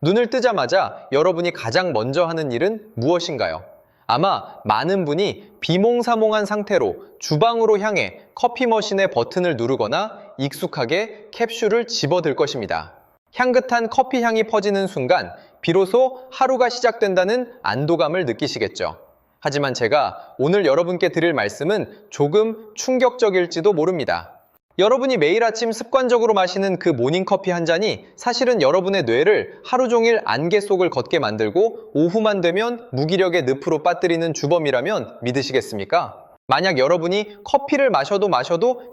눈을 뜨자마자 여러분이 가장 먼저 하는 일은 무엇인가요? 아마 많은 분이 비몽사몽한 상태로 주방으로 향해 커피 머신의 버튼을 누르거나 익숙하게 캡슐을 집어들 것입니다. 향긋한 커피 향이 퍼지는 순간 비로소 하루가 시작된다는 안도감을 느끼시겠죠. 하지만 제가 오늘 여러분께 드릴 말씀은 조금 충격적일지도 모릅니다. 여러분이 매일 아침 습관적으로 마시는 그 모닝커피 한 잔이 사실은 여러분의 뇌를 하루 종일 안개 속을 걷게 만들고 오후만 되면 무기력의 늪으로 빠뜨리는 주범이라면 믿으시겠습니까? 만약 여러분이 커피를 마셔도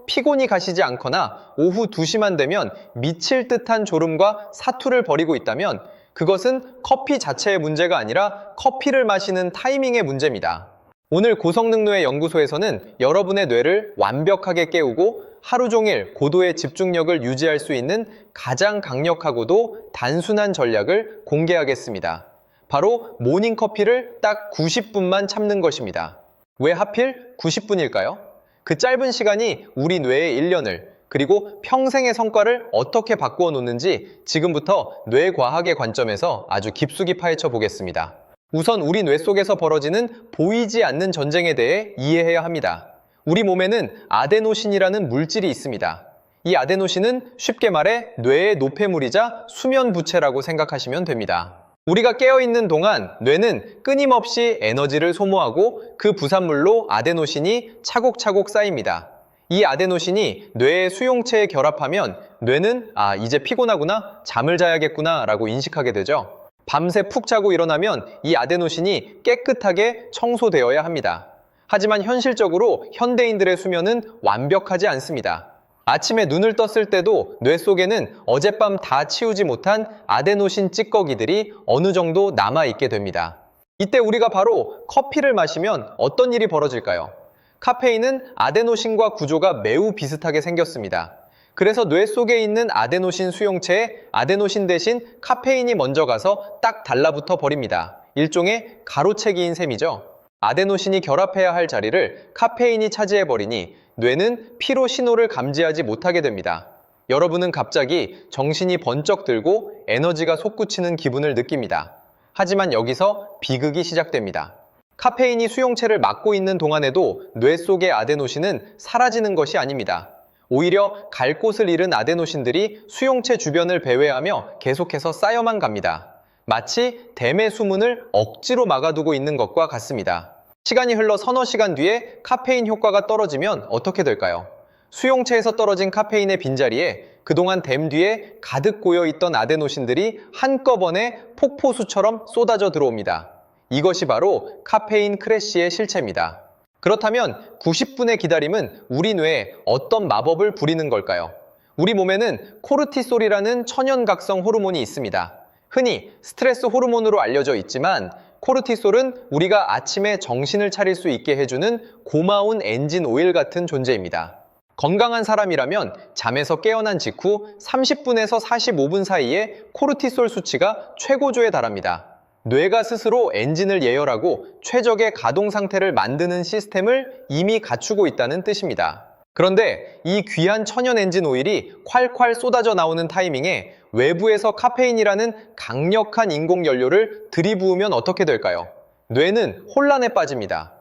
피곤이 가시지 않거나 오후 2시만 되면 미칠 듯한 졸음과 사투를 벌이고 있다면 그것은 커피 자체의 문제가 아니라 커피를 마시는 타이밍의 문제입니다. 오늘 고성능노예 연구소에서는 여러분의 뇌를 완벽하게 깨우고 하루 종일 고도의 집중력을 유지할 수 있는 가장 강력하고도 단순한 전략을 공개하겠습니다. 바로 모닝커피를 딱 90분만 참는 것입니다. 왜 하필 90분일까요? 그 짧은 시간이 우리 뇌의 1년을 그리고 평생의 성과를 어떻게 바꾸어 놓는지 지금부터 뇌과학의 관점에서 아주 깊숙이 파헤쳐 보겠습니다. 우선 우리 뇌 속에서 벌어지는 보이지 않는 전쟁에 대해 이해해야 합니다. 우리 몸에는 아데노신이라는 물질이 있습니다. 이 아데노신은 쉽게 말해 뇌의 노폐물이자 수면 부채라고 생각하시면 됩니다. 우리가 깨어있는 동안 뇌는 끊임없이 에너지를 소모하고 그 부산물로 아데노신이 차곡차곡 쌓입니다. 이 아데노신이 뇌의 수용체에 결합하면 뇌는 이제 피곤하구나, 잠을 자야겠구나 라고 인식하게 되죠. 밤새 푹 자고 일어나면 이 아데노신이 깨끗하게 청소되어야 합니다. 하지만 현실적으로 현대인들의 수면은 완벽하지 않습니다. 아침에 눈을 떴을 때도 뇌 속에는 어젯밤 다 치우지 못한 아데노신 찌꺼기들이 어느 정도 남아있게 됩니다. 이때 우리가 바로 커피를 마시면 어떤 일이 벌어질까요? 카페인은 아데노신과 구조가 매우 비슷하게 생겼습니다. 그래서 뇌 속에 있는 아데노신 수용체에 아데노신 대신 카페인이 먼저 가서 딱 달라붙어 버립니다. 일종의 가로채기인 셈이죠. 아데노신이 결합해야 할 자리를 카페인이 차지해버리니 뇌는 피로 신호를 감지하지 못하게 됩니다. 여러분은 갑자기 정신이 번쩍 들고 에너지가 솟구치는 기분을 느낍니다. 하지만 여기서 비극이 시작됩니다. 카페인이 수용체를 막고 있는 동안에도 뇌 속의 아데노신은 사라지는 것이 아닙니다. 오히려 갈 곳을 잃은 아데노신들이 수용체 주변을 배회하며 계속해서 쌓여만 갑니다. 마치 댐의 수문을 억지로 막아두고 있는 것과 같습니다. 시간이 흘러 서너 시간 뒤에 카페인 효과가 떨어지면 어떻게 될까요? 수용체에서 떨어진 카페인의 빈자리에 그동안 댐 뒤에 가득 고여있던 아데노신들이 한꺼번에 폭포수처럼 쏟아져 들어옵니다. 이것이 바로 카페인 크래시의 실체입니다. 그렇다면 90분의 기다림은 우리 뇌에 어떤 마법을 부리는 걸까요? 우리 몸에는 코르티솔이라는 천연각성 호르몬이 있습니다. 흔히 스트레스 호르몬으로 알려져 있지만 코르티솔은 우리가 아침에 정신을 차릴 수 있게 해주는 고마운 엔진 오일 같은 존재입니다. 건강한 사람이라면 잠에서 깨어난 직후 30분에서 45분 사이에 코르티솔 수치가 최고조에 달합니다. 뇌가 스스로 엔진을 예열하고 최적의 가동 상태를 만드는 시스템을 이미 갖추고 있다는 뜻입니다. 그런데 이 귀한 천연 엔진 오일이 콸콸 쏟아져 나오는 타이밍에 외부에서 카페인이라는 강력한 인공 연료를 들이부으면 어떻게 될까요? 뇌는 혼란에 빠집니다.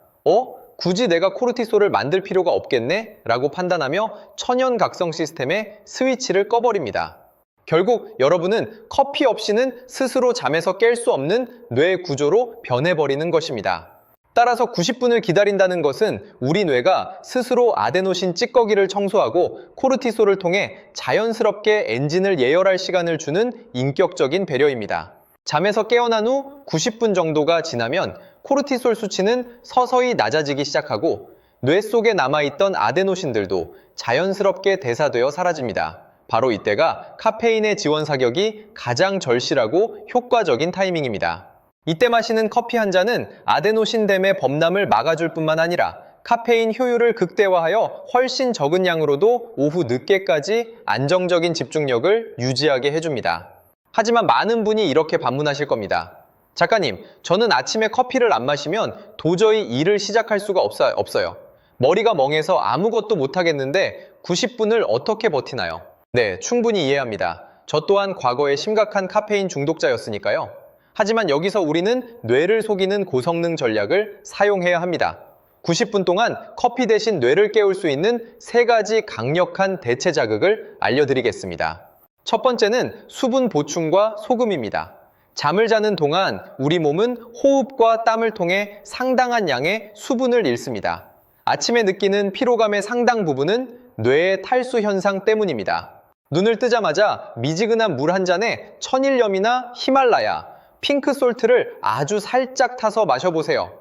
굳이 내가 코르티솔을 만들 필요가 없겠네? 라고 판단하며 천연 각성 시스템의 스위치를 꺼버립니다. 결국 여러분은 커피 없이는 스스로 잠에서 깰 수 없는 뇌 구조로 변해버리는 것입니다. 따라서 90분을 기다린다는 것은 우리 뇌가 스스로 아데노신 찌꺼기를 청소하고 코르티솔을 통해 자연스럽게 엔진을 예열할 시간을 주는 인격적인 배려입니다. 잠에서 깨어난 후 90분 정도가 지나면 코르티솔 수치는 서서히 낮아지기 시작하고 뇌 속에 남아있던 아데노신들도 자연스럽게 대사되어 사라집니다. 바로 이때가 카페인의 지원 사격이 가장 절실하고 효과적인 타이밍입니다. 이때 마시는 커피 한 잔은 아데노신 댐의 범람을 막아줄 뿐만 아니라 카페인 효율을 극대화하여 훨씬 적은 양으로도 오후 늦게까지 안정적인 집중력을 유지하게 해줍니다. 하지만 많은 분이 이렇게 반문하실 겁니다. 작가님, 저는 아침에 커피를 안 마시면 도저히 일을 시작할 수가 없어요. 머리가 멍해서 아무것도 못하겠는데 90분을 어떻게 버티나요? 네, 충분히 이해합니다. 저 또한 과거에 심각한 카페인 중독자였으니까요. 하지만 여기서 우리는 뇌를 속이는 고성능 전략을 사용해야 합니다. 90분 동안 커피 대신 뇌를 깨울 수 있는 3가지 강력한 대체 자극을 알려드리겠습니다. 첫 번째는 수분 보충과 소금입니다. 잠을 자는 동안 우리 몸은 호흡과 땀을 통해 상당한 양의 수분을 잃습니다. 아침에 느끼는 피로감의 상당 부분은 뇌의 탈수 현상 때문입니다. 눈을 뜨자마자 미지근한 물 한 잔에 천일염이나 히말라야, 핑크솔트를 아주 살짝 타서 마셔보세요.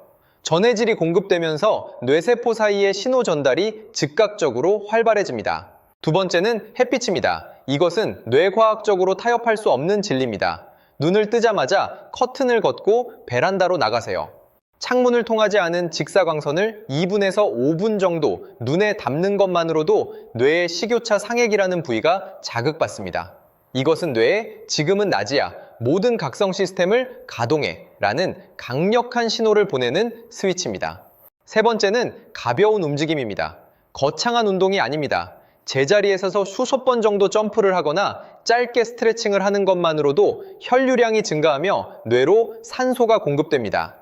전해질이 공급되면서 뇌세포 사이의 신호 전달이 즉각적으로 활발해집니다. 두 번째는 햇빛입니다. 이것은 뇌과학적으로 타협할 수 없는 진리입니다. 눈을 뜨자마자 커튼을 걷고 베란다로 나가세요. 창문을 통하지 않은 직사광선을 2분에서 5분 정도 눈에 담는 것만으로도 뇌의 식교차 상액이라는 부위가 자극받습니다. 이것은 뇌에 지금은 낮이야, 모든 각성 시스템을 가동해 라는 강력한 신호를 보내는 스위치입니다. 세 번째는 가벼운 움직임입니다. 거창한 운동이 아닙니다. 제자리에 서서 수십 번 정도 점프를 하거나 짧게 스트레칭을 하는 것만으로도 혈류량이 증가하며 뇌로 산소가 공급됩니다.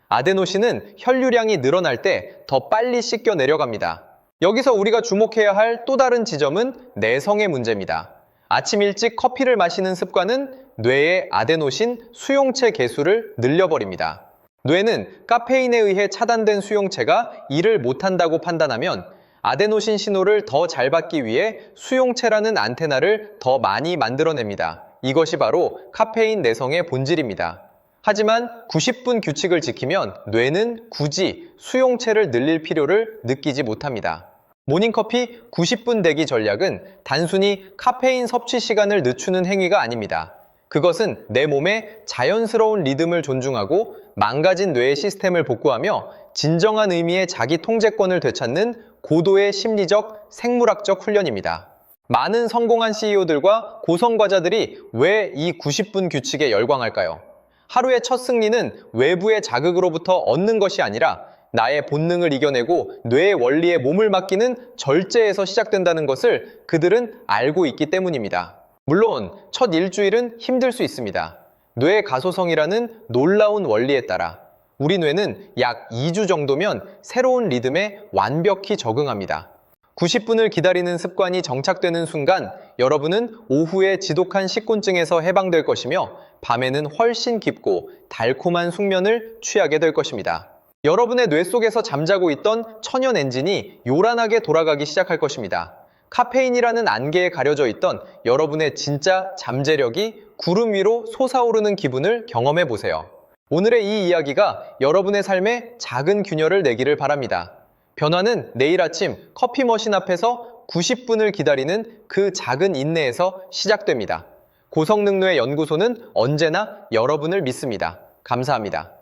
아데노신은 혈류량이 늘어날 때 더 빨리 씻겨 내려갑니다. 여기서 우리가 주목해야 할 또 다른 지점은 내성의 문제입니다. 아침 일찍 커피를 마시는 습관은 뇌의 아데노신 수용체 개수를 늘려버립니다. 뇌는 카페인에 의해 차단된 수용체가 일을 못한다고 판단하면 아데노신 신호를 더 잘 받기 위해 수용체라는 안테나를 더 많이 만들어냅니다. 이것이 바로 카페인 내성의 본질입니다. 하지만 90분 규칙을 지키면 뇌는 굳이 수용체를 늘릴 필요를 느끼지 못합니다. 모닝커피 90분 대기 전략은 단순히 카페인 섭취 시간을 늦추는 행위가 아닙니다. 그것은 내 몸의 자연스러운 리듬을 존중하고 망가진 뇌의 시스템을 복구하며 진정한 의미의 자기 통제권을 되찾는 고도의 심리적, 생물학적 훈련입니다. 많은 성공한 CEO들과 고성과자들이 왜 이 90분 규칙에 열광할까요? 하루의 첫 승리는 외부의 자극으로부터 얻는 것이 아니라 나의 본능을 이겨내고 뇌의 원리에 몸을 맡기는 절제에서 시작된다는 것을 그들은 알고 있기 때문입니다. 물론 첫 일주일은 힘들 수 있습니다. 뇌 가소성이라는 놀라운 원리에 따라 우리 뇌는 약 2주 정도면 새로운 리듬에 완벽히 적응합니다. 90분을 기다리는 습관이 정착되는 순간 여러분은 오후에 지독한 식곤증에서 해방될 것이며 밤에는 훨씬 깊고 달콤한 숙면을 취하게 될 것입니다. 여러분의 뇌 속에서 잠자고 있던 천연 엔진이 요란하게 돌아가기 시작할 것입니다. 카페인이라는 안개에 가려져 있던 여러분의 진짜 잠재력이 구름 위로 솟아오르는 기분을 경험해 보세요. 오늘의 이 이야기가 여러분의 삶에 작은 균열을 내기를 바랍니다. 변화는 내일 아침 커피 머신 앞에서 90분을 기다리는 그 작은 인내에서 시작됩니다. 고성능뇌 연구소는 언제나 여러분을 믿습니다. 감사합니다.